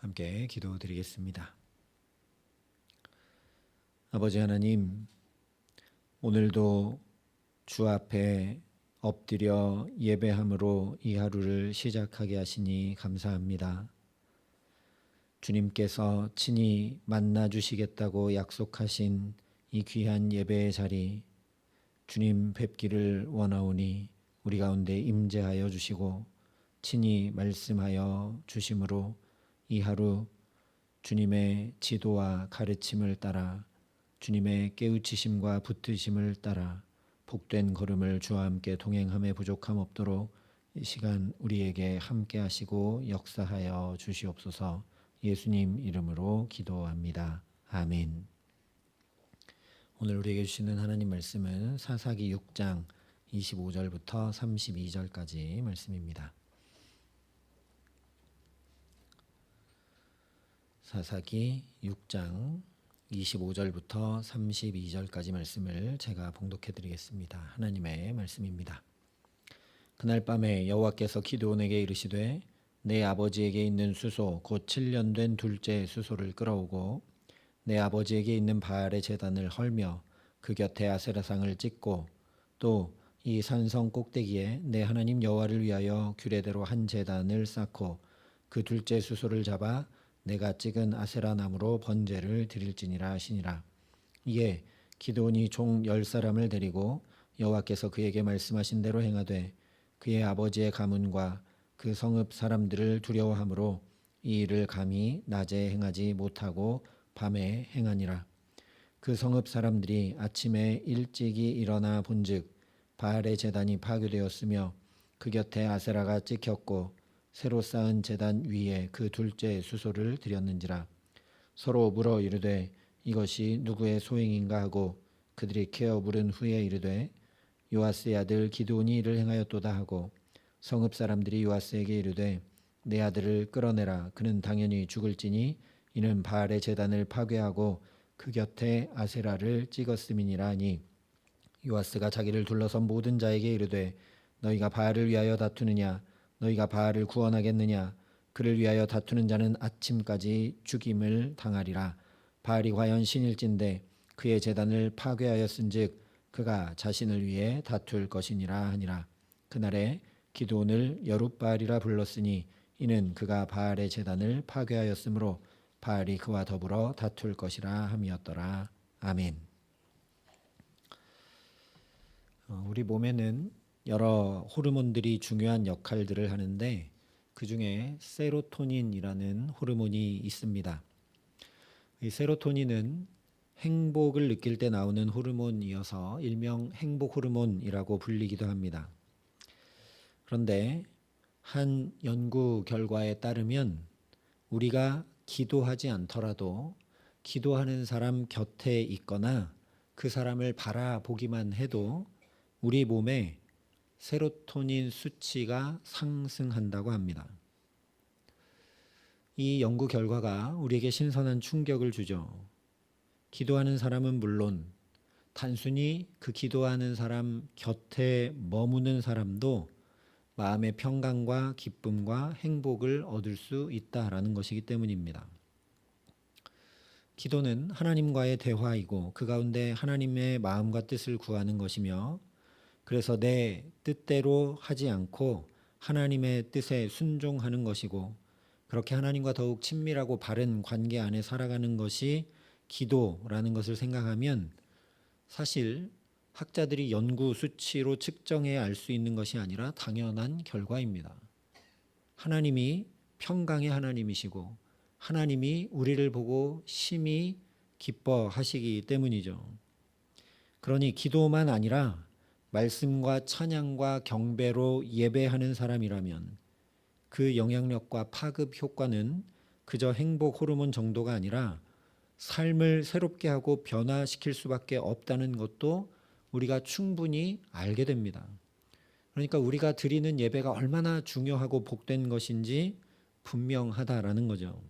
함께 기도드리겠습니다. 아버지 하나님, 오늘도 주 앞에 엎드려 예배함으로 이 하루를 시작하게 하시니 감사합니다. 주님께서 친히 만나 주시겠다고 약속하신 이 귀한 예배의 자리, 주님 뵙기를 원하오니 우리 가운데 임재하여 주시고 친히 말씀하여 주심으로 이 하루 주님의 지도와 가르침을 따라 주님의 깨우치심과 붙드심을 따라 복된 걸음을 주와 함께 동행함에 부족함 없도록 이 시간 우리에게 함께 하시고 역사하여 주시옵소서. 예수님 이름으로 기도합니다. 아멘. 오늘 우리에게 주시는 하나님 말씀은 사사기 6장 25절부터 32절까지 말씀입니다. 사사기 6장 25절부터 32절까지 말씀을 제가 봉독해 드리겠습니다. 하나님의 말씀입니다. 그날 밤에 여호와께서 기드온에게 이르시되 내 아버지에게 있는 수소 곧 7년 된 둘째 수소를 끌어오고 내 아버지에게 있는 바알의 제단을 헐며 그 곁에 아세라상을 찍고 또 이 산성 꼭대기에 내 하나님 여호와를 위하여 규례대로 한 제단을 쌓고 그 둘째 수소를 잡아 내가 찍은 아세라 나무로 번제를 드릴지니라 하시니라. 이에 기드온이 종 10사람을 데리고 여호와께서 그에게 말씀하신 대로 행하되 그의 아버지의 가문과 그 성읍 사람들을 두려워하므로 이 일을 감히 낮에 행하지 못하고 밤에 행하니라. 그 성읍 사람들이 아침에 일찍이 일어나 본즉 바알의 제단이 파괴되었으며 그 곁에 아세라가 찍혔고 새로 쌓은 제단 위에 그 둘째 수소를 드렸는지라. 서로 물어 이르되 이것이 누구의 소행인가 하고 그들이 캐어 물은 후에 이르되 요아스의 아들 기드온이 이를 행하였도다 하고 성읍 사람들이 요아스에게 이르되 내 아들을 끌어내라. 그는 당연히 죽을지니 이는 바알의 제단을 파괴하고 그 곁에 아세라를 찍었음이니라 하니 요아스가 자기를 둘러선 모든 자에게 이르되 너희가 바알을 위하여 다투느냐 너희가 바알을 구원하겠느냐 그를 위하여 다투는 자는 아침까지 죽임을 당하리라. 바알이 과연 신일진데 그의 제단을 파괴하였은즉 그가 자신을 위해 다툴 것이니라 하니라. 그날에 기드온을 여룻바알이라 불렀으니 이는 그가 바알의 제단을 파괴하였으므로 바알이 그와 더불어 다툴 것이라 함이었더라. 아멘. 우리 몸에는 여러 호르몬들이 중요한 역할들을 하는데 그 중에 세로토닌이라는 호르몬이 있습니다. 이 세로토닌은 행복을 느낄 때 나오는 호르몬이어서 일명 행복 호르몬이라고 불리기도 합니다. 그런데 한 연구 결과에 따르면 우리가 기도하지 않더라도 기도하는 사람 곁에 있거나 그 사람을 바라보기만 해도 우리 몸에 세로토닌 수치가 상승한다고 합니다. 이 연구 결과가 우리에게 신선한 충격을 주죠. 기도하는 사람은 물론 단순히 그 기도하는 사람 곁에 머무는 사람도 마음의 평강과 기쁨과 행복을 얻을 수 있다라는 것이기 때문입니다. 기도는 하나님과의 대화이고 그 가운데 하나님의 마음과 뜻을 구하는 것이며 그래서 내 뜻대로 하지 않고 하나님의 뜻에 순종하는 것이고 그렇게 하나님과 더욱 친밀하고 바른 관계 안에 살아가는 것이 기도라는 것을 생각하면 사실 학자들이 연구 수치로 측정해 알 수 있는 것이 아니라 당연한 결과입니다. 하나님이 평강의 하나님이시고 하나님이 우리를 보고 심히 기뻐하시기 때문이죠. 그러니 기도만 아니라 말씀과 찬양과 경배로 예배하는 사람이라면 그 영향력과 파급 효과는 그저 행복 호르몬 정도가 아니라 삶을 새롭게 하고 변화시킬 수밖에 없다는 것도 우리가 충분히 알게 됩니다. 그러니까 우리가 드리는 예배가 얼마나 중요하고 복된 것인지 분명하다라는 거죠.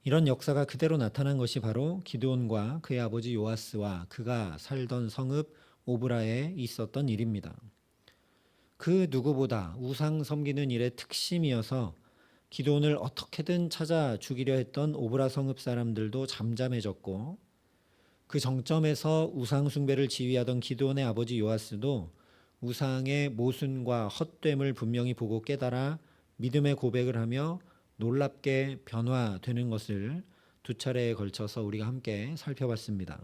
이런 역사가 그대로 나타난 것이 바로 기드온과 그의 아버지 요아스와 그가 살던 성읍 오브라에 있었던 일입니다. 그 누구보다 우상 섬기는 일의 특심이어서 기드온을 어떻게든 찾아 죽이려 했던 오브라 성읍 사람들도 잠잠해졌고, 그 정점에서 우상 숭배를 지휘하던 기드온의 아버지 요아스도 우상의 모순과 헛됨을 분명히 보고 깨달아 믿음의 고백을 하며 놀랍게 변화되는 것을 두 차례에 걸쳐서 우리가 함께 살펴봤습니다.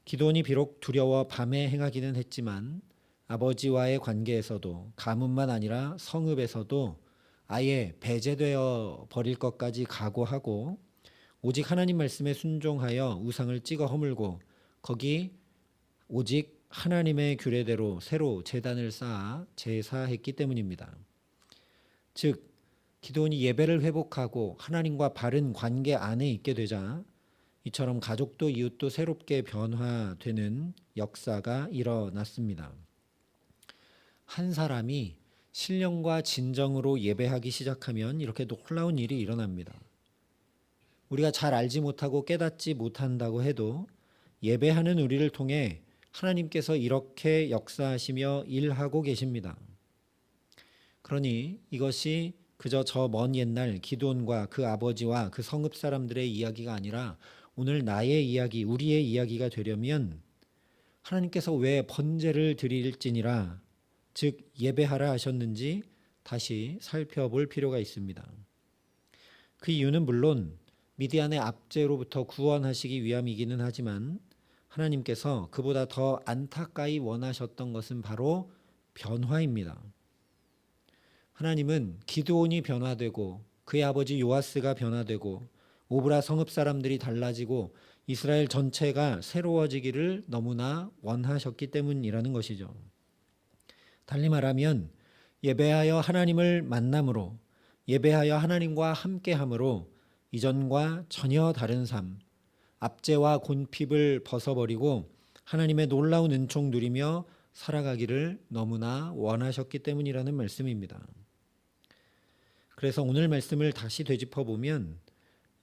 기드온이 비록 두려워 밤에 행하기는 했지만 아버지와의 관계에서도, 가문만 아니라 성읍에서도 아예 배제되어 버릴 것까지 각오하고 오직 하나님 말씀에 순종하여 우상을 찍어 허물고 거기 오직 하나님의 규례대로 새로 제단을 쌓아 제사했기 때문입니다. 즉 기드온이 예배를 회복하고 하나님과 바른 관계 안에 있게 되자 이처럼 가족도 이웃도 새롭게 변화되는 역사가 일어났습니다. 한 사람이 신령과 진정으로 예배하기 시작하면 이렇게 놀라운 일이 일어납니다. 우리가 잘 알지 못하고 깨닫지 못한다고 해도 예배하는 우리를 통해 하나님께서 이렇게 역사하시며 일하고 계십니다. 그러니 이것이 그저 저 먼 옛날 기드온과 그 아버지와 그 성읍 사람들의 이야기가 아니라 오늘 나의 이야기, 우리의 이야기가 되려면 하나님께서 왜 번제를 드릴지니라, 즉 예배하라 하셨는지 다시 살펴볼 필요가 있습니다. 그 이유는 물론 미디안의 압제로부터 구원하시기 위함이기는 하지만 하나님께서 그보다 더 안타까이 원하셨던 것은 바로 변화입니다. 하나님은 기드온이 변화되고 그의 아버지 요아스가 변화되고 오브라 성읍 사람들이 달라지고 이스라엘 전체가 새로워지기를 너무나 원하셨기 때문이라는 것이죠. 달리 말하면 예배하여 하나님을 만남으로, 예배하여 하나님과 함께함으로 이전과 전혀 다른 삶, 압제와 곤핍을 벗어버리고 하나님의 놀라운 은총 누리며 살아가기를 너무나 원하셨기 때문이라는 말씀입니다. 그래서 오늘 말씀을 다시 되짚어보면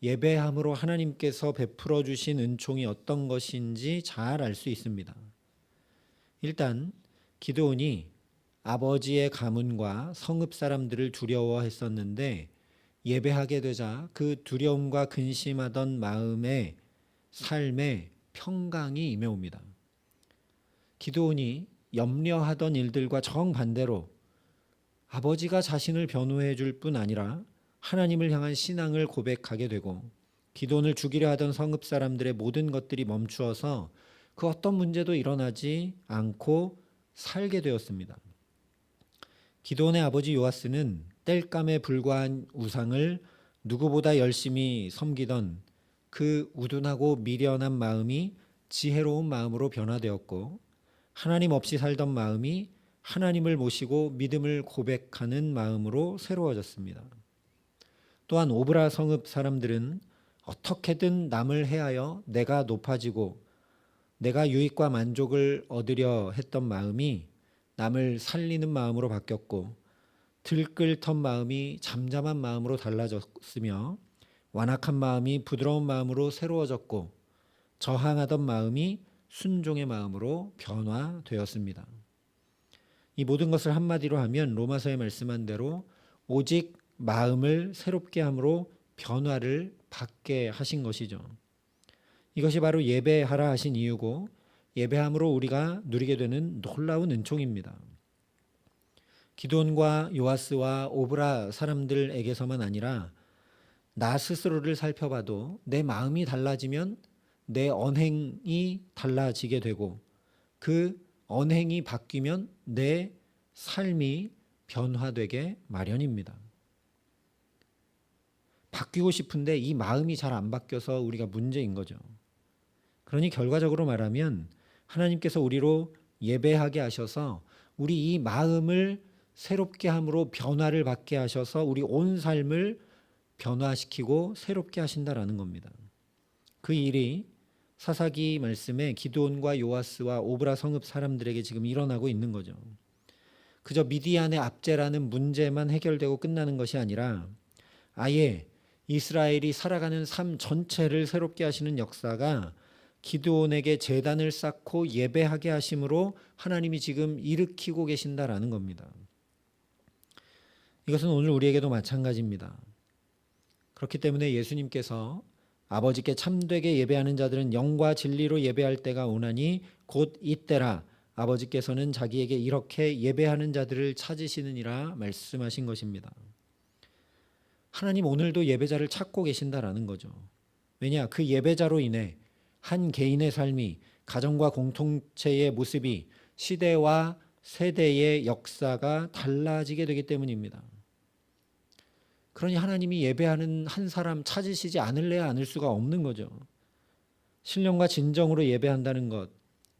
예배함으로 하나님께서 베풀어 주신 은총이 어떤 것인지 잘 알 수 있습니다. 일단 기드온이 아버지의 가문과 성읍 사람들을 두려워했었는데 예배하게 되자 그 두려움과 근심하던 마음에 삶에 평강이 임해옵니다. 기드온이 염려하던 일들과 정반대로 아버지가 자신을 변호해 줄 뿐 아니라 하나님을 향한 신앙을 고백하게 되고 기드온을 죽이려 하던 성읍 사람들의 모든 것들이 멈추어서 그 어떤 문제도 일어나지 않고 살게 되었습니다. 기드온의 아버지 요아스는 땔감에 불과한 우상을 누구보다 열심히 섬기던 그 우둔하고 미련한 마음이 지혜로운 마음으로 변화되었고 하나님 없이 살던 마음이 하나님을 모시고 믿음을 고백하는 마음으로 새로워졌습니다. 또한 오브라 성읍 사람들은 어떻게든 남을 해하여 내가 높아지고 내가 유익과 만족을 얻으려 했던 마음이 남을 살리는 마음으로 바뀌었고 들끓던 마음이 잠잠한 마음으로 달라졌으며 완악한 마음이 부드러운 마음으로 새로워졌고 저항하던 마음이 순종의 마음으로 변화되었습니다. 이 모든 것을 한마디로 하면 로마서에 말씀한 대로 오직 마음을 새롭게 함으로 변화를 받게 하신 것이죠. 이것이 바로 예배하라 하신 이유고 예배함으로 우리가 누리게 되는 놀라운 은총입니다. 기드온과 요아스와 오브라 사람들에게서만 아니라 나 스스로를 살펴봐도 내 마음이 달라지면 내 언행이 달라지게 되고 그 언행이 바뀌면 내 삶이 변화되게 마련입니다. 바뀌고 싶은데 이 마음이 잘 안 바뀌어서 우리가 문제인 거죠. 그러니 결과적으로 말하면 하나님께서 우리로 예배하게 하셔서 우리 이 마음을 새롭게 함으로 변화를 받게 하셔서 우리 온 삶을 변화시키고 새롭게 하신다라는 겁니다. 그 일이 사사기 말씀에 기드온과 요아스와 오브라 성읍 사람들에게 지금 일어나고 있는 거죠. 그저 미디안의 압제라는 문제만 해결되고 끝나는 것이 아니라 아예 이스라엘이 살아가는 삶 전체를 새롭게 하시는 역사가 기드온에게 제단을 쌓고 예배하게 하심으로 하나님이 지금 일으키고 계신다라는 겁니다. 이것은 오늘 우리에게도 마찬가지입니다. 그렇기 때문에 예수님께서 아버지께 참되게 예배하는 자들은 영과 진리로 예배할 때가 오나니 곧 이때라. 아버지께서는 자기에게 이렇게 예배하는 자들을 찾으시느니라 말씀하신 것입니다. 하나님 오늘도 예배자를 찾고 계신다라는 거죠. 왜냐? 그 예배자로 인해 한 개인의 삶이, 가정과 공동체의 모습이, 시대와 세대의 역사가 달라지게 되기 때문입니다. 그러니 하나님이 예배하는 한 사람 찾으시지 않을래야 않을 수가 없는 거죠. 신령과 진정으로 예배한다는 것,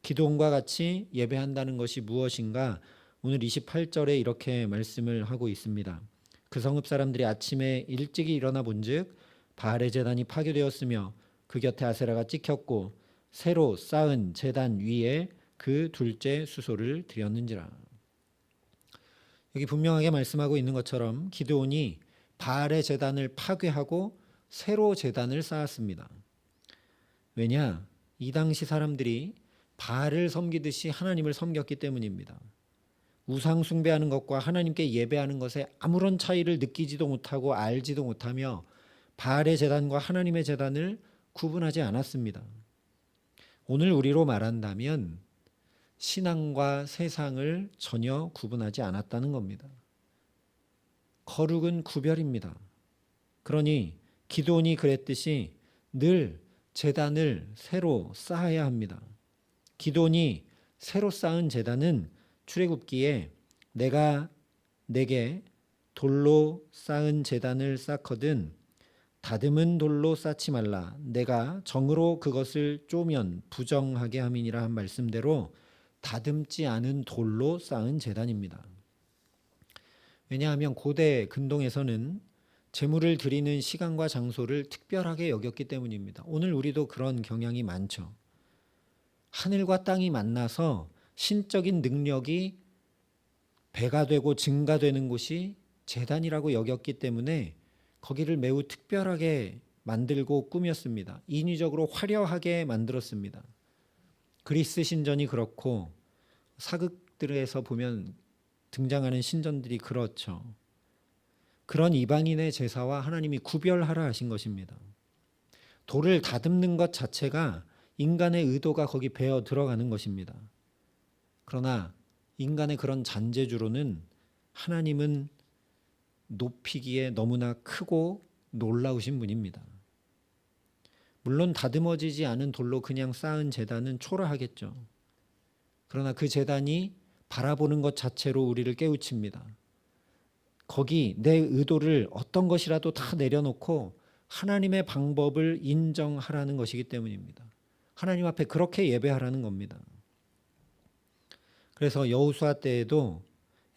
기도원과 같이 예배한다는 것이 무엇인가? 오늘 28절에 이렇게 말씀을 하고 있습니다. 그 성읍 사람들이 아침에 일찍이 일어나 본즉 바알의 제단이 파괴되었으며 그 곁에 아세라가 찍혔고 새로 쌓은 제단 위에 그 둘째 수소를 드렸는지라. 여기 분명하게 말씀하고 있는 것처럼 기드온이 바알의 제단을 파괴하고 새로 제단을 쌓았습니다. 왜냐? 이 당시 사람들이 바알을 섬기듯이 하나님을 섬겼기 때문입니다. 우상 숭배하는 것과 하나님께 예배하는 것에 아무런 차이를 느끼지도 못하고 알지도 못하며 바알의 제단과 하나님의 제단을 구분하지 않았습니다. 오늘 우리로 말한다면 신앙과 세상을 전혀 구분하지 않았다는 겁니다. 거룩은 구별입니다. 그러니 기드온이 그랬듯이 늘 제단을 새로 쌓아야 합니다. 기드온이 새로 쌓은 제단은 출애굽기에 내가 내게 돌로 쌓은 제단을 쌓거든 다듬은 돌로 쌓지 말라. 내가 정으로 그것을 쪼면 부정하게 함이니라 한 말씀대로 다듬지 않은 돌로 쌓은 제단입니다. 왜냐하면 고대 근동에서는 제물을 드리는 시간과 장소를 특별하게 여겼기 때문입니다. 오늘 우리도 그런 경향이 많죠. 하늘과 땅이 만나서 신적인 능력이 배가 되고 증가되는 곳이 제단이라고 여겼기 때문에 거기를 매우 특별하게 만들고 꾸몄습니다. 인위적으로 화려하게 만들었습니다. 그리스 신전이 그렇고 사극들에서 보면 등장하는 신전들이 그렇죠. 그런 이방인의 제사와 하나님이 구별하라 하신 것입니다. 돌을 다듬는 것 자체가 인간의 의도가 거기 배어 들어가는 것입니다. 그러나 인간의 그런 잔재주로는 하나님은 높이기에 너무나 크고 놀라우신 분입니다. 물론 다듬어지지 않은 돌로 그냥 쌓은 제단은 초라하겠죠. 그러나 그 제단이 바라보는 것 자체로 우리를 깨우칩니다. 거기 내 의도를 어떤 것이라도 다 내려놓고 하나님의 방법을 인정하라는 것이기 때문입니다. 하나님 앞에 그렇게 예배하라는 겁니다. 그래서 여호수아 때에도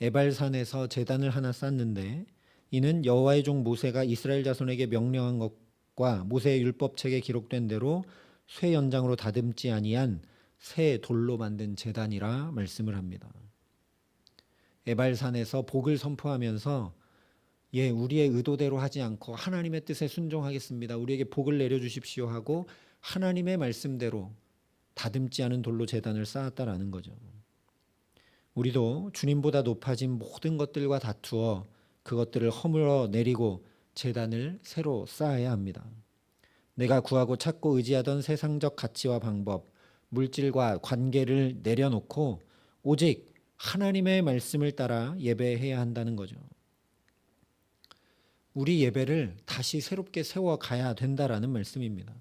에발산에서 제단을 하나 쌓는데 이는 여호와의 종 모세가 이스라엘 자손에게 명령한 것과 모세의 율법책에 기록된 대로 쇠 연장으로 다듬지 아니한 새 돌로 만든 제단이라 말씀을 합니다. 에발산에서 복을 선포하면서 우리의 의도대로 하지 않고 하나님의 뜻에 순종하겠습니다. 우리에게 복을 내려주십시오 하고 하나님의 말씀대로 다듬지 않은 돌로 제단을 쌓았다라는 거죠. 우리도 주님보다 높아진 모든 것들과 다투어 그것들을 허물어 내리고 제단을 새로 쌓아야 합니다. 내가 구하고 찾고 의지하던 세상적 가치와 방법, 물질과 관계를 내려놓고 오직 하나님의 말씀을 따라 예배해야 한다는 거죠. 우리 예배를 다시 새롭게 세워가야 된다라는 말씀입니다.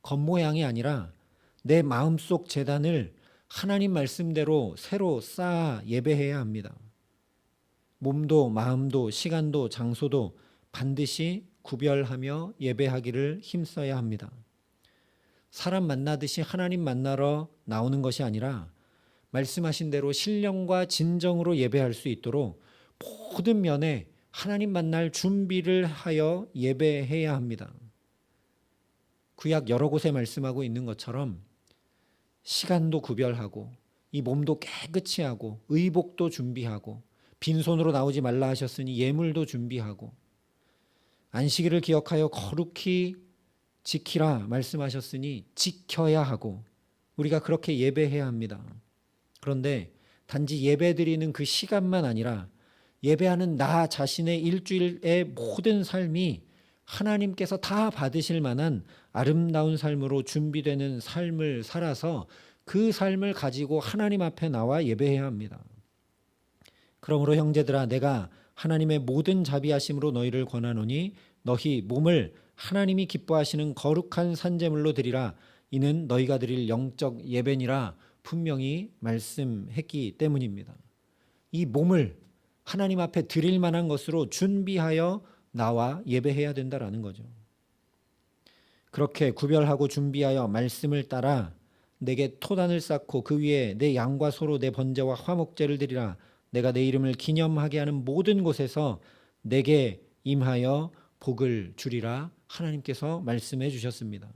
겉모양이 아니라 내 마음속 제단을 하나님 말씀대로 새로 쌓아 예배해야 합니다. 몸도 마음도 시간도 장소도 반드시 구별하며 예배하기를 힘써야 합니다. 사람 만나듯이 하나님 만나러 나오는 것이 아니라 말씀하신 대로 신령과 진정으로 예배할 수 있도록 모든 면에 하나님 만날 준비를 하여 예배해야 합니다. 구약 여러 곳에 말씀하고 있는 것처럼 시간도 구별하고 이 몸도 깨끗이 하고 의복도 준비하고 빈손으로 나오지 말라 하셨으니 예물도 준비하고 안식일을 기억하여 거룩히 지키라 말씀하셨으니 지켜야 하고 우리가 그렇게 예배해야 합니다. 그런데 단지 예배드리는 그 시간만 아니라 예배하는 나 자신의 일주일의 모든 삶이 하나님께서 다 받으실 만한 아름다운 삶으로 준비되는 삶을 살아서 그 삶을 가지고 하나님 앞에 나와 예배해야 합니다. 그러므로 형제들아, 내가 하나님의 모든 자비하심으로 너희를 권하노니 너희 몸을 하나님이 기뻐하시는 거룩한 산제물로 드리라. 이는 너희가 드릴 영적 예배니라 분명히 말씀했기 때문입니다. 이 몸을 하나님 앞에 드릴 만한 것으로 준비하여 나와 예배해야 된다라는 거죠. 그렇게 구별하고 준비하여 말씀을 따라 내게 토단을 쌓고 그 위에 내 양과 소로 내 번제와 화목제를 드리라. 내가 내 이름을 기념하게 하는 모든 곳에서 내게 임하여 복을 주리라 하나님께서 말씀해 주셨습니다.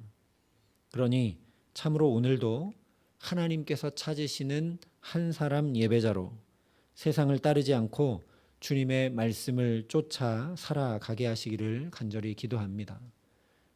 그러니 참으로 오늘도 하나님께서 찾으시는 한 사람 예배자로 세상을 따르지 않고 주님의 말씀을 쫓아 살아가게 하시기를 간절히 기도합니다.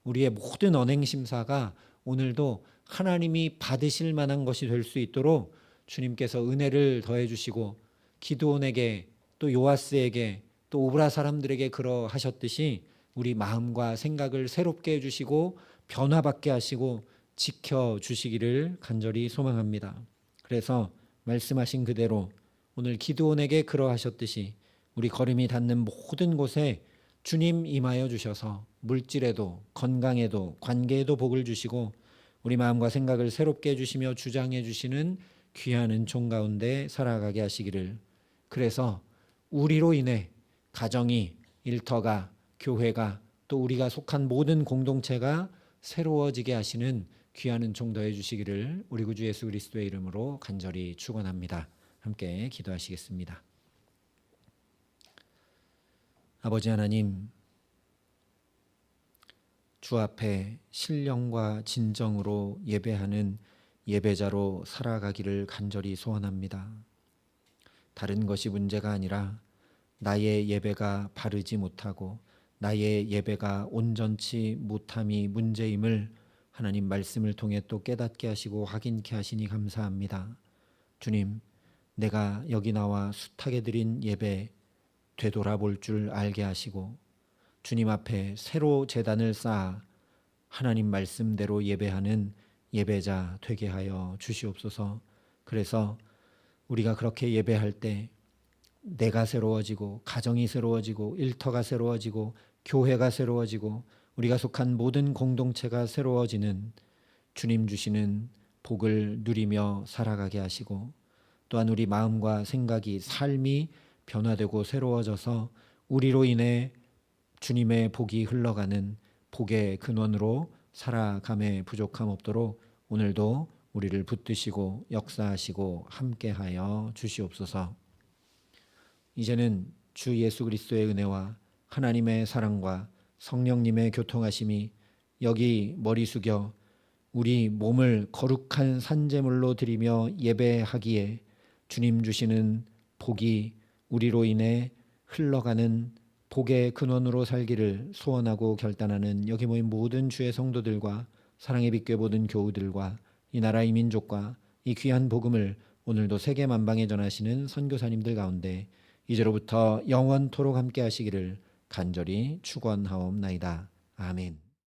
우리의 모든 언행심사가 오늘도 하나님이 받으실 만한 것이 될 수 있도록 주님께서 은혜를 더해 주시고 기드온에게 또 요아스에게 또 오브라 사람들에게 그러하셨듯이 우리 마음과 생각을 새롭게 해주시고 변화받게 하시고 지켜주시기를 간절히 소망합니다. 그래서 말씀하신 그대로 오늘 기드온에게 그러하셨듯이 우리 걸음이 닿는 모든 곳에 주님 임하여 주셔서 물질에도 건강에도 관계에도 복을 주시고 우리 마음과 생각을 새롭게 해주시며 주장해 주시는 귀한 은총 가운데 살아가게 하시기를, 그래서 우리로 인해 가정이, 일터가, 교회가 또 우리가 속한 모든 공동체가 새로워지게 하시는 귀한 은총 더해 주시기를 우리 구주 예수 그리스도의 이름으로 간절히 축원합니다. 함께 기도하시겠습니다. 아버지 하나님, 주 앞에 신령과 진정으로 예배하는 예배자로 살아가기를 간절히 소원합니다. 다른 것이 문제가 아니라 나의 예배가 바르지 못하고 나의 예배가 온전치 못함이 문제임을 하나님 말씀을 통해 또 깨닫게 하시고 확인케 하시니 감사합니다. 주님, 내가 여기 나와 숱하게 드린 예배 되돌아볼 줄 알게 하시고 주님 앞에 새로 제단을 쌓아 하나님 말씀대로 예배하는 예배자 되게 하여 주시옵소서. 그래서 우리가 그렇게 예배할 때 내가 새로워지고 가정이 새로워지고 일터가 새로워지고 교회가 새로워지고 우리가 속한 모든 공동체가 새로워지는 주님 주시는 복을 누리며 살아가게 하시고 또한 우리 마음과 생각이 삶이 변화되고 새로워져서 우리로 인해 주님의 복이 흘러가는 복의 근원으로 살아감에 부족함 없도록 오늘도 우리를 붙드시고 역사하시고 함께하여 주시옵소서. 이제는 주 예수 그리스도의 은혜와 하나님의 사랑과 성령님의 교통하심이 여기 머리 숙여 우리 몸을 거룩한 산제물로 드리며 예배하기에 주님 주시는 복이 우리로 인해 흘러가는 복의 근원으로 살기를 소원하고 결단하는 여기 모인 모든 주의 성도들과 사랑의 빛교회 모든 교우들과 이 나라의 민족과 이 귀한 복음을 오늘도 세계 만방에 전하시는 선교사님들 가운데 이제로부터 영원토록 함께 하시기를 간절히 축원하옵나이다. 아멘.